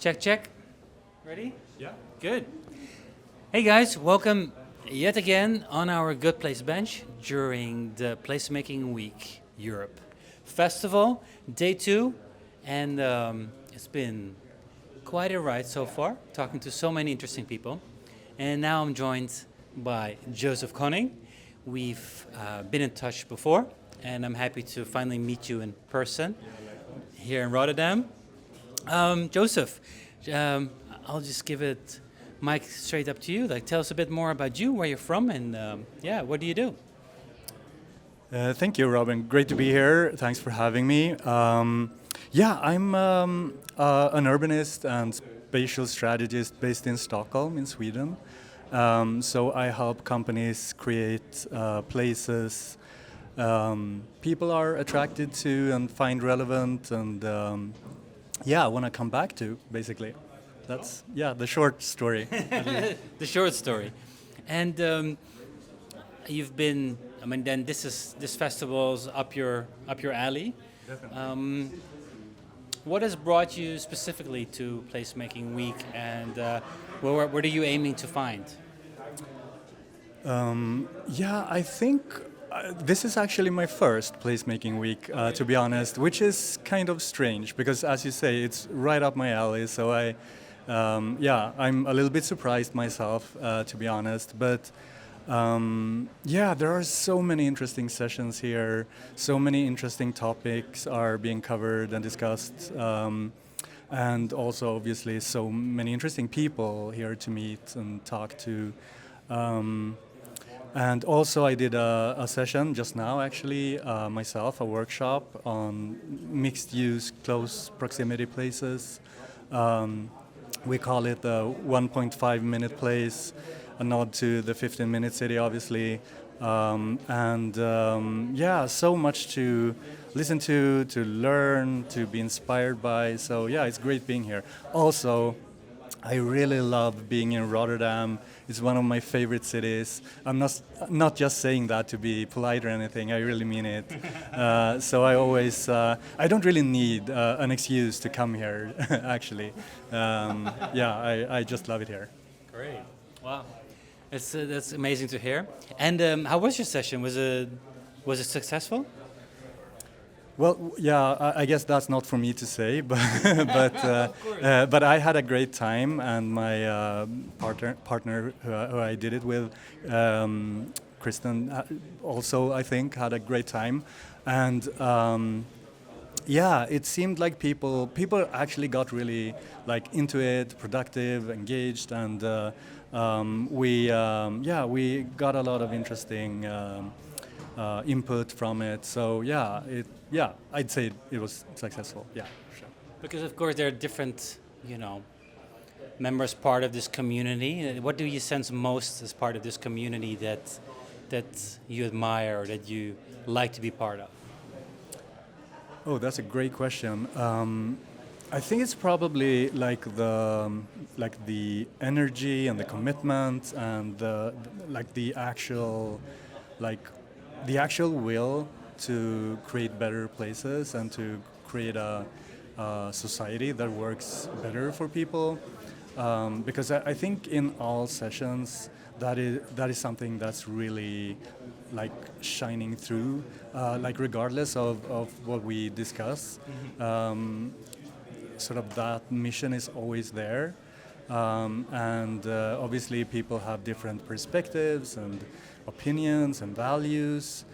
Check, check. Ready? Yeah. Good. Hey guys, welcome yet again on our Good Place bench during the Placemaking Week Europe Festival, day 2. And it's been quite a ride so far, talking to so many interesting people. And now I'm joined by Josef Conning. We've been in touch before, and I'm happy to finally meet you in person here in Rotterdam. Josef, I'll just give it mic straight up to you. Like, tell us a bit more about you, where you're from, and what do you do? Thank you, Robin. Great to be here. Thanks for having me. I'm an urbanist and spatial strategist based in Stockholm, in Sweden. So I help companies create places people are attracted to and find relevant and want to come back to, basically. That's the short story. The short story. And you've been, then this festival's up your alley. Definitely. What has brought you specifically to Placemaking Week, and what are you aiming to find? I think this is actually my first placemaking week, to be honest, which is kind of strange because, as you say, it's right up my alley. So I'm a little bit surprised myself, to be honest. But there are so many interesting sessions here. So many interesting topics are being covered and discussed. And also, obviously, so many interesting people here to meet and talk to. And also I did a session just now, actually, myself, a workshop on mixed-use, close proximity places. We call it the 1.5-minute place, a nod to the 15-minute city, obviously. So much to listen to learn, to be inspired by. So it's great being here. Also, I really love being in Rotterdam. It's one of my favorite cities. I'm not just saying that to be polite or anything. I really mean it. So I always, I don't really need an excuse to come here, actually. I just love it here. Great. Wow. That's amazing to hear. And how was your session? Was it successful? Well, I guess that's not for me to say, but but I had a great time, and my partner who I did it with, Kristen, also I think had a great time, and it seemed like people actually got really like into it, productive, engaged, and we got a lot of interesting input from it. So I'd say it was successful. Yeah, sure. Because of course there are different, members part of this community. What do you sense most as part of this community that you admire or that you like to be part of? Oh, that's a great question. I think it's probably like the energy and the commitment and the actual will to create better places and to create a society that works better for people. Because I think in all sessions that is something that's really like shining through, like regardless of what we discuss. Sort of that mission is always there. Obviously people have different perspectives and opinions and values,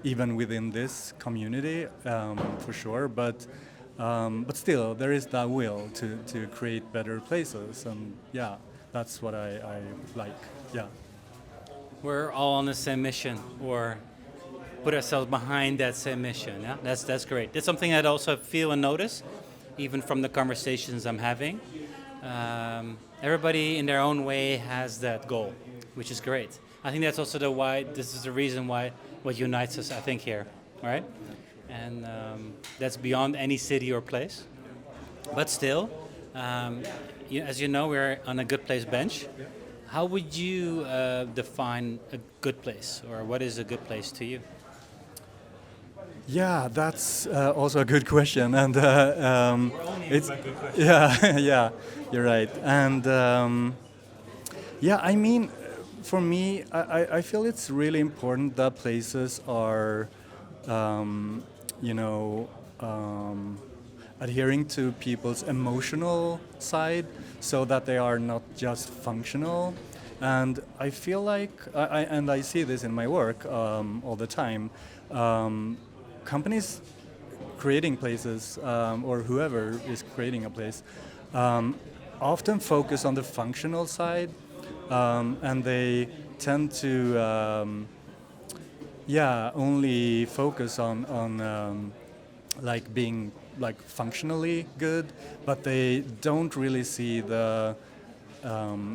even within this community, for sure. But still, there is that will to create better places, and that's what I like. Yeah, We're all on the same mission, or put ourselves behind that same mission. Yeah, that's great. That's something I'd also feel and notice, even from the conversations I'm having. Everybody in their own way has that goal, which is great. I think that's also this is the reason why what unites us, I think, here, right? And that's beyond any city or place. But still, as you know, we're on a good place bench. How would you define a good place, or what is a good place to you? Yeah, that's also a good question, and it's good question. yeah, yeah, you're right, and yeah, I mean, for me, I feel it's really important that places are, um, you know, um, adhering to people's emotional side, so that they are not just functional. And I feel like, and I see this in my work all the time. Um, Companies creating places, or whoever is creating a place, um, often focus on the functional side, and they tend to yeah, only focus on like being like functionally good, but they don't really see the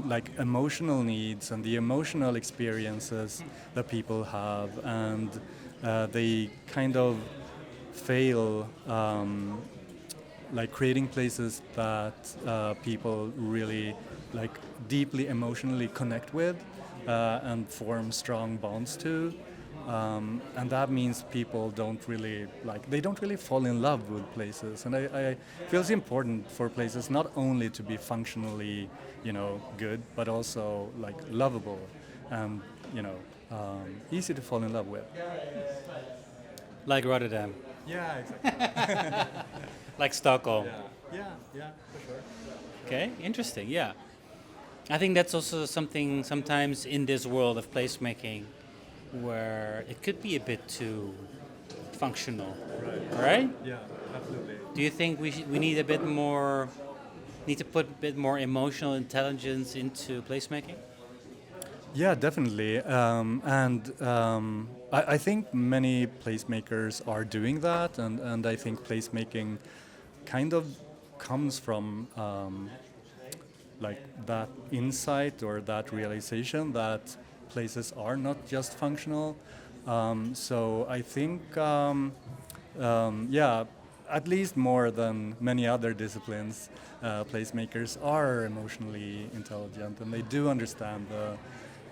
like emotional needs and the emotional experiences that people have, and they kind of fail like creating places that people really like deeply emotionally connect with, and form strong bonds to. And that means people don't really like, they don't really fall in love with places. And I feel it's important for places not only to be functionally, good, but also like lovable and, easy to fall in love with. Like Rotterdam, Yeah, exactly. like Stockholm. Yeah, for sure. Okay, interesting. Yeah, I think that's also something sometimes in this world of placemaking where it could be a bit too functional, right? Yeah, absolutely. Do you think we need a bit more, need to put a bit more emotional intelligence into placemaking? Yeah, definitely. I think many placemakers are doing that, and I think placemaking kind of comes from like that insight or that realization that places are not just functional. So I think, yeah, at least more than many other disciplines, placemakers are emotionally intelligent, and they do understand the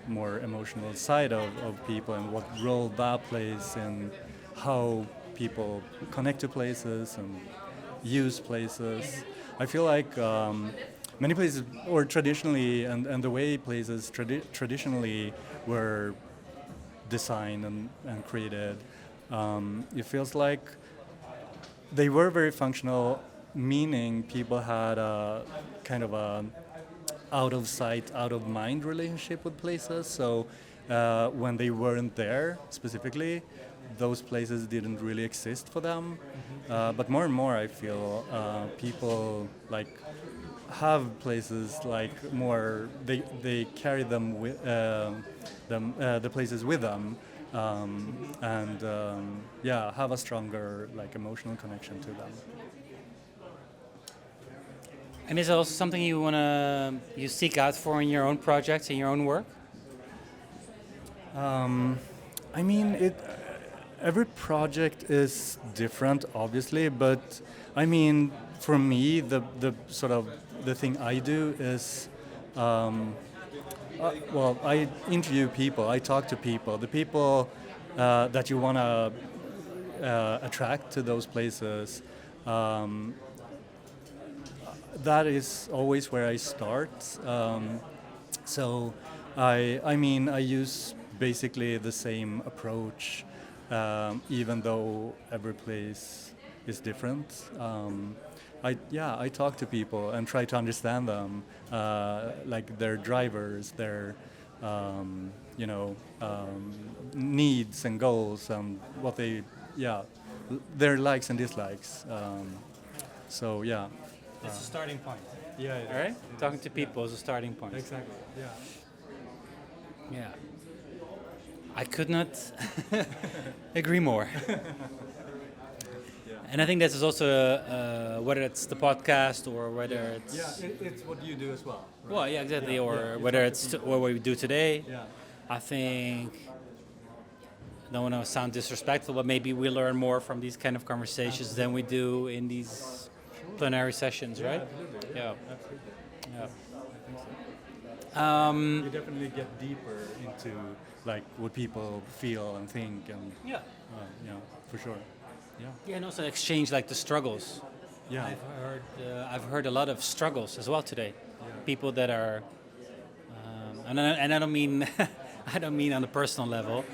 more emotional side of people and what role that plays in how people connect to places and use places. I feel like many places, or traditionally, and the way places traditionally were designed and created, it feels like they were very functional, meaning people had a kind of a out of sight, out of mind relationship with places. So when they weren't there specifically, those places didn't really exist for them. But more and more, I feel people like have places like more. They carry them with the places with them, and yeah, have a stronger like emotional connection to them. And is it also something you seek out for in your own projects, in your own work? I mean, every project is different, obviously, but I mean, for me, the sort of the thing I do is, well, I interview people, I talk to people, the people that you want to attract to those places. Um, that is always where I start. So I mean, I use basically the same approach, even though every place is different. I talk to people and try to understand them, like their drivers, their needs and goals, and what they, yeah, their likes and dislikes. So yeah. It's a starting point. Yeah. All right, talking to people is a starting point. Exactly. Yeah. Yeah, I could not agree more. And I think this is also whether it's the podcast or whether it's It's what you do as well. well, yeah, exactly, Yeah, or yeah, whether it's what we do today. Yeah. I think don't want to sound disrespectful, but maybe we learn more from these kind of conversations than we do in these plenary sessions, right? Absolutely. Yeah. Absolutely. Yeah. You definitely get deeper into like what people feel and think, and Yeah. yeah, for sure. Yeah, and also exchange like the struggles. Yeah. I've heard a lot of struggles as well today. People that are, and I don't mean I don't mean on a personal level,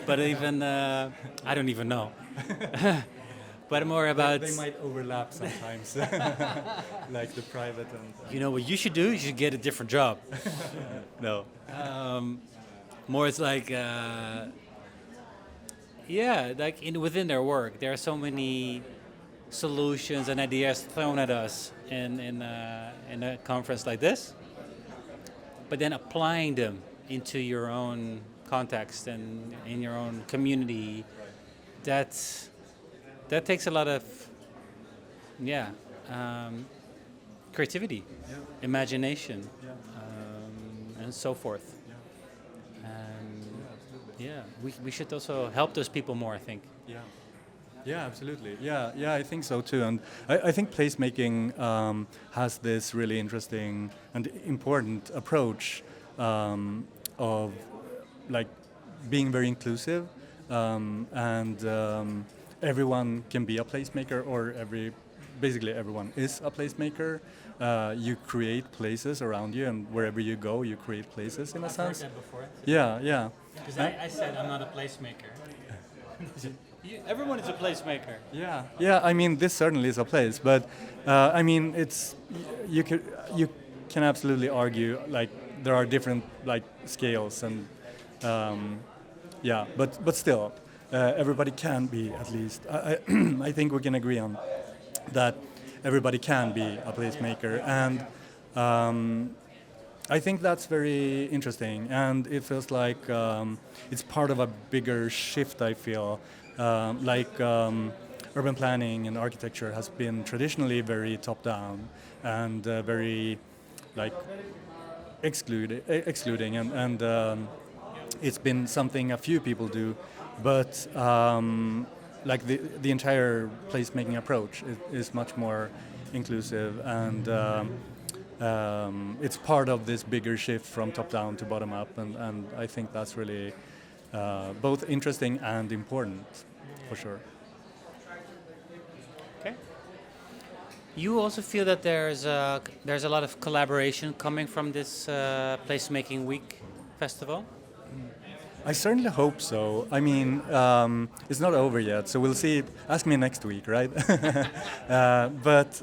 but even I don't even know. But more about They might overlap sometimes, like the private and. you know what you should do. You should get a different job. No. More it's like yeah, like within their work, there are so many solutions and ideas thrown at us in a conference like this, but then applying them into your own context and in your own community, that takes a lot of yeah creativity, imagination, and so forth. Yeah, we should also help those people more, I think. Yeah. Yeah, absolutely. Yeah, I think so too. And I think placemaking has this really interesting and important approach of like being very inclusive, and everyone can be a placemaker, or basically everyone is a placemaker. You create places around you, and wherever you go, you create places in a sense. Heard that before. Yeah. Because I said I'm not a placemaker. Everyone is a placemaker. Yeah. I mean, this certainly is a place, but I mean, you can absolutely argue like there are different like scales and yeah, but still, everybody can be at least. I think we can agree on that. Everybody can be a placemaker, and I think that's very interesting, and it feels like it's part of a bigger shift. I feel urban planning and architecture has been traditionally very top-down and very like excluding, and it's been something a few people do, but like the entire placemaking approach is much more inclusive, and it's part of this bigger shift from top down to bottom up, and I think that's really both interesting and important, for sure. Okay. You also feel that there's a lot of collaboration coming from this Placemaking Week festival? I certainly hope so. I mean, it's not over yet, so we'll see. Ask me next week, right? But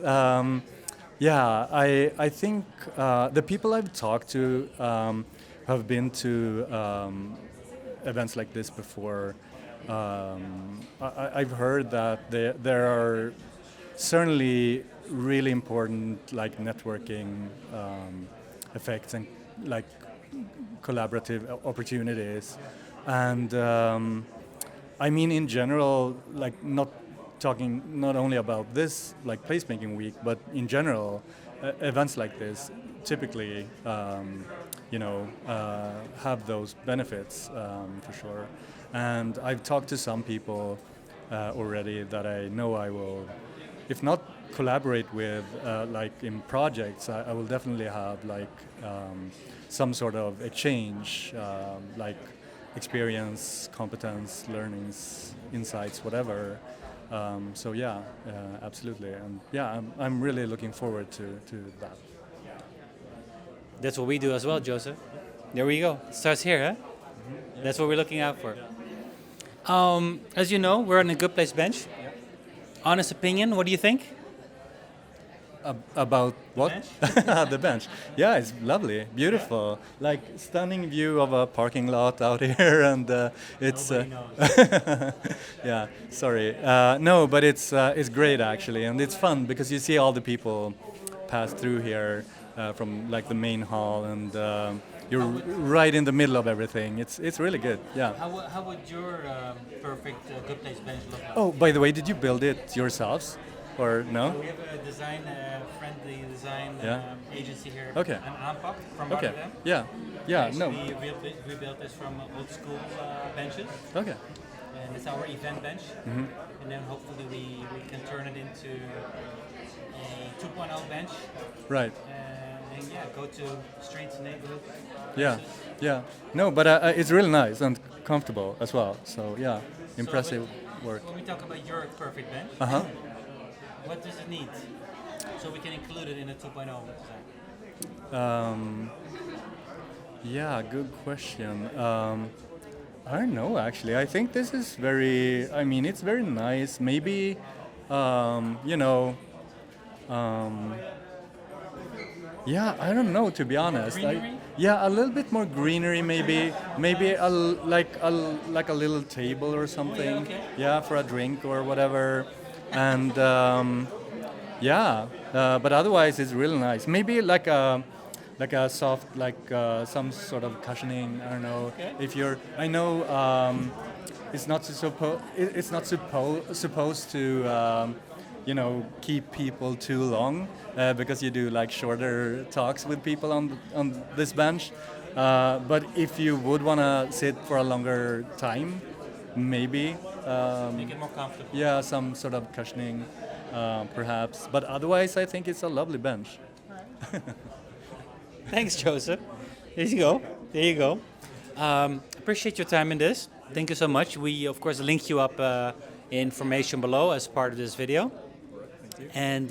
yeah, I think the people I've talked to have been to events like this before. I've heard that there are certainly really important like networking effects and like collaborative opportunities, and I mean in general, like not talking not only about this like placemaking week, but in general, events like this typically have those benefits for sure. And I've talked to some people already that I know I will, if not collaborate with like in projects, I will definitely have like some sort of exchange, like experience, competence, learnings, insights, whatever. So yeah, absolutely, and yeah, I'm really looking forward to that. That's what we do as well, Joseph. There we go. Starts here, huh? That's what we're looking out for. As you know, we're on a good place bench. Honest opinion, what do you think? About what? Bench? The bench. Yeah, it's lovely, beautiful. Like stunning view of a parking lot out here, and it's. Nobody knows. Yeah, sorry. No, but it's great actually, and it's fun because you see all the people pass through here from like the main hall, and you're right in the middle of everything. It's really good. Yeah. How would your perfect good place bench look like? Oh, by the way, did you build it yourselves, or no? We have a friendly design Yeah. agency here, Okay. an Aanpact from Okay. Rotterdam. Yeah. Yeah. No. We built this from old school benches, Okay. and it's our event bench. And then hopefully we can turn it into a 2.0 bench, Right. and yeah, go to streets, neighborhoods. Yeah, places. yeah. No, but it's really nice and comfortable as well. So yeah, impressive work. When we talk about your perfect bench, Uh-huh. what does it need? So we can include it in a 2.0 design. Yeah, good question. I don't know actually. I think this is very, I mean, it's very nice. Maybe, you know, um, yeah, I don't know to be honest. Greenery? Yeah, a little bit more greenery maybe. Maybe like a little table or something. okay. Yeah, for a drink or whatever. And yeah, but otherwise it's really nice. Maybe like a soft, like some sort of cushioning. I don't know. Okay. If you're, I know it's not supposed to you know, keep people too long because you do like shorter talks with people on this bench. But if you would want to sit for a longer time, maybe. Make it more comfortable. Yeah, some sort of cushioning, perhaps. But otherwise, I think it's a lovely bench. Thanks, Joseph. There you go. There you go. Appreciate your time in this. Thank you so much. We, of course, link you up information below as part of this video. And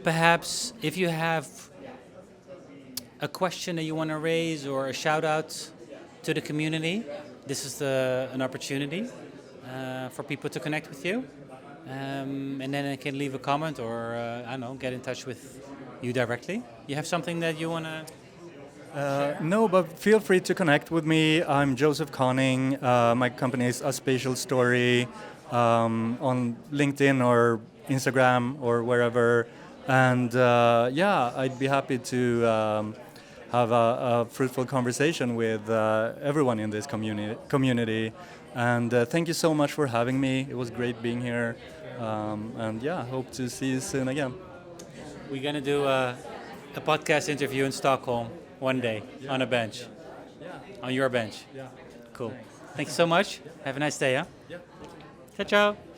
perhaps if you have a question that you want to raise or a shout out to the community, this is an opportunity for people to connect with you. And then they can leave a comment or, I don't know, get in touch with you directly. You have something that you want to... No, but feel free to connect with me. I'm Josef Conning. My company is A Spatial Story on LinkedIn or Instagram or wherever. And yeah, I'd be happy to have a fruitful conversation with everyone in this community. And thank you so much for having me. It was great being here. And yeah, hope to see you soon again. We're going to do a podcast interview in Stockholm one day on a bench. Yeah. On your bench. Yeah. Cool. Thank you so much. Have a nice day, huh? Yeah. Ciao, ciao.